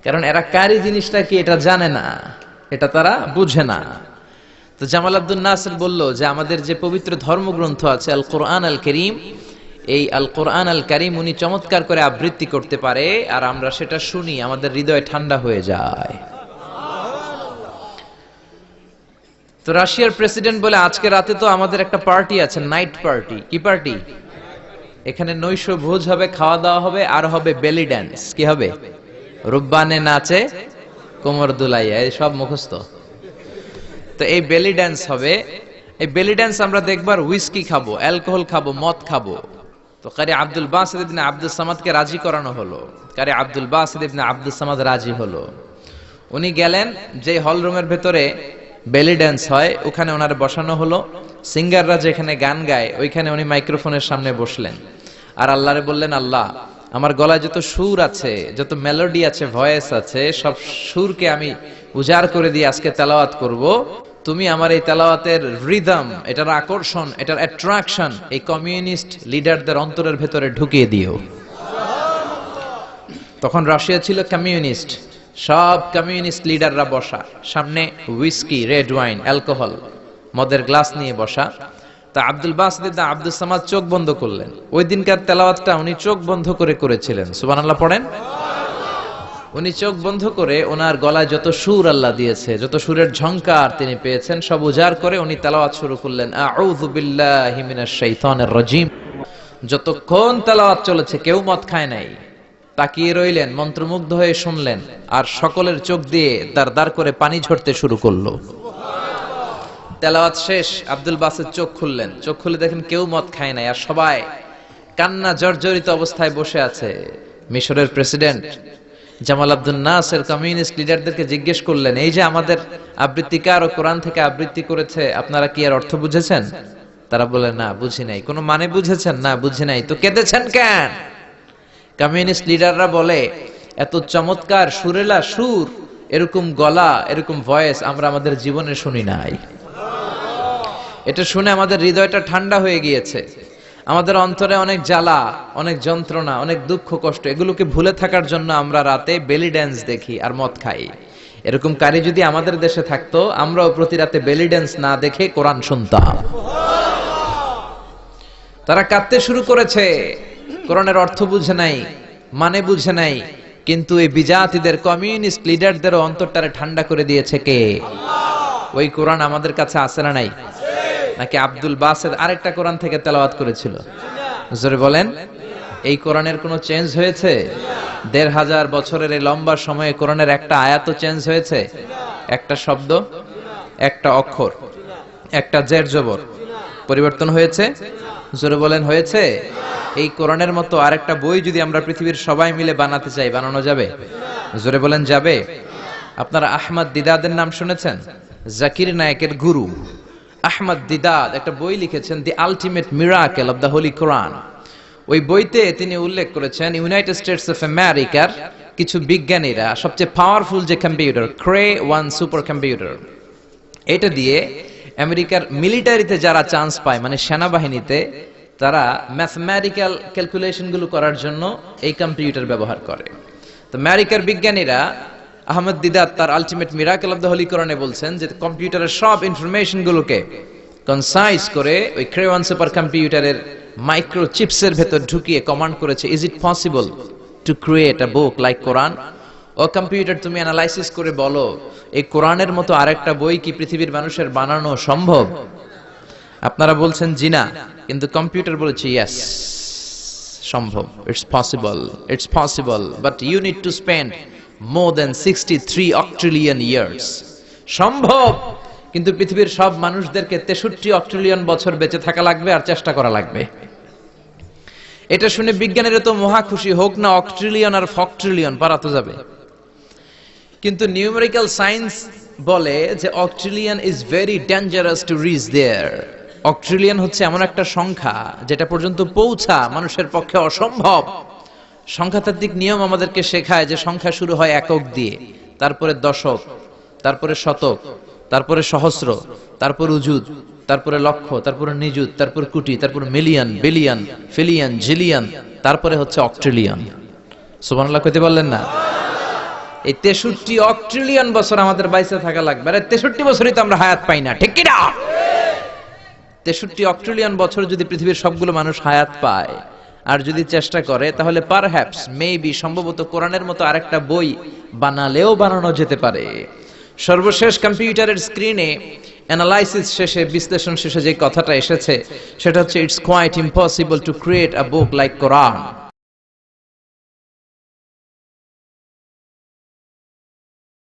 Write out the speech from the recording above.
কারণ এরা কারি জিনিসটা কি এটা জানে না, এটা তারা বুঝে না। তো জামাল আব্দুল নাসির বলল যে আমাদের যে পবিত্র ধর্মগ্রন্থ আছে আল কোরআন আল করিম, এই আল কোরআন আল করিম উনি চমৎকার করে আবৃত্তি করতে পারে, আর আমরা সেটা শুনি, আমাদের হৃদয় ঠান্ডা হয়ে যায়। তো রাশিয়ার প্রেসিডেন্ট বলে আজকে রাতে তো আমাদের একটা পার্টি আছে, নাইট পার্টি। কি পার্টি? এখানে নৈশ ভোজ হবে, খাওয়া দাওয়া হবে, আর হবে বেলি ড্যান্স। কি হবে? রুব্বানে নাচে কোমর দুলাইয়া, এই সব মুখস্থ। তো এই বেলি ড্যান্স হবে। এই বেলি ড্যান্স আমরা দেখবার হুইস্কি খাবো, অ্যালকোহল খাবো, মদ খাবো। তো কারি আব্দুল বাসিত ইবনে আব্দুস সামাদকে রাজি করানো হলো। কারি আব্দুল বাসিত ইবনে আব্দুস সামাদ রাজি হলো। উনি গেলেন, যে হল রুমের ভেতরে বেলি ড্যান্স হয় ওখানে ওনার বসানো হলো। সিঙ্গাররা যেখানে গান গায় ওইখানে উনি মাইক্রোফোনের সামনে বসলেন, আর আল্লাহরে বললেন, আল্লাহ আমার গলায় যত সুর আছে, যত মেলোডি আছে, ভয়েস আছে, সব সুরকে আমি উজাড় করে দিয়ে আজকে তেলাওয়াত করব। তুমি আমার এই তেলাওয়াতের রিদম, এটার আকর্ষণ, এটার অ্যাট্রাকশন এই কমিউনিস্ট লিডারদের অন্তরের ভেতরে ঢুকিয়ে দিও। তখন রাশিয়া ছিল কমিউনিস্ট, সব কমিউনিস্ট লিডাররা বসা, সামনে হুইস্কি, রেড ওয়াইন, অ্যালকোহল, মদের গ্লাস নিয়ে বসা। তা আব্দুল বাসিত ইবনে আব্দুস সামাদ চোখ বন্ধ করলেন। ওই দিনকার তেলাওয়াতটা উনি চোখ বন্ধ করে করেছিলেন। সুবহানাল্লাহ পড়েন। উনি চোখ বন্ধ করে ওনার গলায় যত সুর আল্লাহ দিয়েছে, যত সুরের ঝংকার তিনি পেয়েছেন, সব উজাড় করে উনি তেলাওয়াত শুরু করলেন, আউযু বিল্লাহি মিনাশ শাইতানির রাজিম। যতক্ষণ তেলাওয়াত চলেছে কেউ মদ খায় নাই, তাকিয়ে রইলেন, মন্ত্রমুগ্ধ হয়ে শুনলেন, আর সকলের চোখ দিয়ে দার দার করে পানি ঝরতে শুরু করলো। তেলাওয়াত শেষ, আব্দুল বাসিত চোখ খুললেন। চোখ খুলে দেখেন কেউ মদ খায় নাই, আর সবাই কান্না জর্জরিত অবস্থায় বসে আছে। মিশরের প্রেসিডেন্ট জামাল আব্দুল নাসির কমিউনিস্ট লিডারদেরকে জিজ্ঞেস করলেন, এই যে আমাদের আবৃত্তিকার ও কোরআন থেকে আবৃত্তি করেছে, আপনারা কি এর অর্থ বুঝেছেন? তারা বলে, না বুঝি নাই। কোনো মানে বুঝেছেন? না বুঝি নাই। তো কেঁদেছেন কেন? কমিউনিস্ট লিডাররা বলে, এত চমৎকার সুরেলা সুর, এরকম গলা, এরকম ভয়েস আমরা আমাদের জীবনে শুনি নাই। এটা শুনে আমাদের হৃদয়টা ঠান্ডা হয়ে গিয়েছে। আমাদের অন্তরে অনেক জ্বালা, অনেক যন্ত্রণা, অনেক দুঃখ কষ্ট, এগুলোকে ভুলে থাকার জন্য আমরা রাতে বেলি ড্যান্স দেখি আর মদ খাই। এরকম কারি যদি আমাদের দেশে থাকতো, আমরাও প্রতি রাতে বেলি ড্যান্স না দেখে কোরআন শুনতাম। তারা কাঁদতে শুরু করেছে, কোরআনের অর্থ বুঝে নাই, মানে বুঝে নাই, কিন্তু এই বিজাতিদের কমিউনিস্ট লিডারদেরও অন্তরটারে ঠান্ডা করে দিয়েছে কে? ওই কোরআন আমাদের কাছে আছে না নাই? নাকি আব্দুল বাসিত আরেকটা কোরআন থেকে তেলাওয়াত করেছিল? জোরে বলেন। এই কোরআনের কোনো চেঞ্জ হয়েছে? ১৫০০ বছরের এই লম্বা সময়ে কোরআনের একটা আয়াত চেঞ্জ হয়েছে? একটা শব্দ, একটা অক্ষর, একটা জের জবর পরিবর্তন হয়েছে? জোরে বলেন, হয়েছে? এই কোরআনের মতো আরেকটা বই যদি আমরা পৃথিবীর সবাই মিলে বানাতে চাই, বানানো যাবে? জোরে বলেন, যাবে? আপনারা আহমদ দিদাদের নাম শুনেছেন? জাকির নায়েকের গুরু আহমদ দিদাদ একটা বই লিখেছেন, the ultimate miracle of the holy Quran. ওই বইতে তিনি উল্লেখ করেছেন, ইউনাইটেড স্টেটস অফ আমেরিকার কিছু বিজ্ঞানীরা সবচেয়ে পাওয়ারফুল যে কম্পিউটার, ক্রে 1 সুপার কম্পিউটার, এটা দিয়ে আমেরিকার মিলিটারিতে যারা চান্স পায়, মানে সেনাবাহিনীতে, তারা ম্যাথমেটিক্যাল ক্যালকুলেশন গুলো করার জন্য এই কম্পিউটার ব্যবহার করে। তো আমেরিকার বিজ্ঞানীরা, আহমদ দিদাত তার ultimate miracle of the Holi কোরআনে বলছেন যে কম্পিউটারের সব ইনফরমেশন গুলোকে কনসাইজ করে ওই ক্রে 1 সুপার কম্পিউটারের মাইক্রো চিপসের ভেতর ঢুকিয়ে কমান্ড করেছে, is it possible to create a book like Quran? ও কম্পিউটার, তুমি অ্যানালাইসিস করে বলো, এই কোরআনের মতো আরেকটা বই কি পৃথিবীর মানুষের বানানো সম্ভব? আপনারা বলছেন জি না, কিন্তু কম্পিউটার বলেছে ইয়েস, সম্ভব, it's possible, it's possible, but you need to spend more than 63 octillion years. সম্ভব, কিন্তু পৃথিবীর সব মানুষদেরকে 63 অক্ট্রিলিয়ন বছর বেঁচে থাকা লাগবে আর চেষ্টা করা লাগবে। এটা শুনে বিজ্ঞানীরা তো মহা খুশি, হোক না অক্ট্রিলিয়ন আর ফক্ট্রিলিয়ন, পারা তো যাবে। কিন্তু নিউমেরিক্যাল সায়েন্স বলে যে octillion is very dangerous to reach there. Octillion হচ্ছে এমন একটা সংখ্যা যেটা পর্যন্ত পৌঁছা মানুষের পক্ষে অসম্ভব। সংখ্যাতাত্ত্বিক নিয়ম আমাদেরকে শেখায় যে সংখ্যা শুরু হয় একক দিয়ে, তারপরে দশক, তারপরে শতক, তারপরে সহস্র, তারপর উজুদ, তারপরে লক্ষ, তারপরে নিযুত, তারপর কোটি, তারপর মিলিয়ন, বিলিয়ন, ফিলিয়ন, জিলিয়ন, তারপরে হচ্ছে অক্ট্রিলিয়ন। সুবহানাল্লাহ কইতে বললেন না? এই 63 অক্ট্রিলিয়ন বছর আমাদের বাইসে থাকা লাগবে। আরে 63 বছরই তো আমরা হায়াত পাই না, ঠিক কি না? 63 অক্ট্রিলিয়ন বছর যদি পৃথিবীর সবগুলো মানুষ হায়াত পায় আর যদি চেষ্টা করে, তাহলে পারহ্যাপস মেবি সম্ভবত কোরআনের মতো আরেকটা বই বানালেও বানানো যেতে পারে। সর্বশেষ কম্পিউটারের স্ক্রিনে অ্যানালাইসিস শেষে, বিশ্লেষণ শেষে যে কথাটা এসেছে সেটা হচ্ছে, it's quite impossible to create a book like Quran.